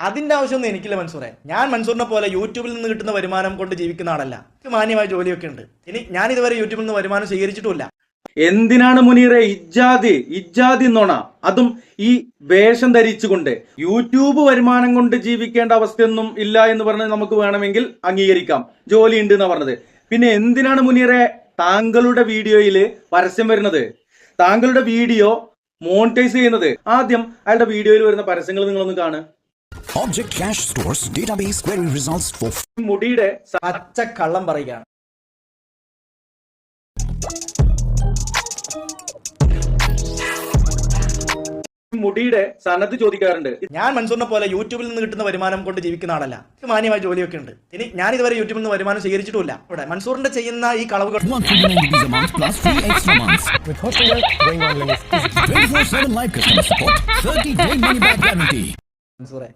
അതിന്റെ ആവശ്യമൊന്നും എനിക്കില്ല മൻസൂറെ. ഞാൻ മൻസൂറിനെ പോലെ യൂട്യൂബിൽ നിന്ന് കിട്ടുന്ന വരുമാനം കൊണ്ട് ജീവിക്കുന്ന ആളല്ല. മാന്യമായ ജോലിയൊക്കെ ഉണ്ട്. ഇനി ഞാൻ ഇതുവരെ യൂട്യൂബിൽ നിന്ന് വരുമാനം സ്വീകരിച്ചിട്ടുമില്ല. എന്തിനാണ് മുനീറെ ഇജ്ജാതി നോണ, അതും ഈ വേഷം ധരിച്ചുകൊണ്ട്? യൂട്യൂബ് വരുമാനം കൊണ്ട് ജീവിക്കേണ്ട അവസ്ഥയൊന്നും ഇല്ല എന്ന് പറഞ്ഞ് നമുക്ക് വേണമെങ്കിൽ അംഗീകരിക്കാം, ജോലി ഉണ്ട് എന്നാ പറഞ്ഞത്. പിന്നെ എന്തിനാണ് മുനീറെ താങ്കളുടെ വീഡിയോയിൽ പരസ്യം വരുന്നത്, താങ്കളുടെ വീഡിയോ മോണിറ്റൈസ് ചെയ്യുന്നത്? ആദ്യം അയാളുടെ വീഡിയോയിൽ വരുന്ന പരസ്യങ്ങൾ നിങ്ങളൊന്ന് കാണുക. Object Cache stores database query results for മുടിയുടെ പച്ച കള്ളം പറയുകയാണ്. മുടിയുടെ സനത് ചോദിക്കാറുണ്ട്. ഞാൻ മൻസൂറിനെ പോലെ യൂട്യൂബിൽ നിന്ന് കിട്ടുന്ന വരുമാനം കൊണ്ട് ജീവിക്കുന്ന ആളല്ല. മാന്യമായ ജോലിയൊക്കെ ഉണ്ട്. ഇനി ഞാൻ ഇതുവരെ യൂട്യൂബിൽ നിന്ന് വരുമാനം സ്വീകരിച്ചിട്ടുമില്ല. ഇവിടെ മൻസൂറിന്റെ ചെയ്യുന്ന ഈ കളവുകൾ plus 3 extra months with hosting going on limits 24/7 live customer support 30-day money back guarantee. മൻസൂറെ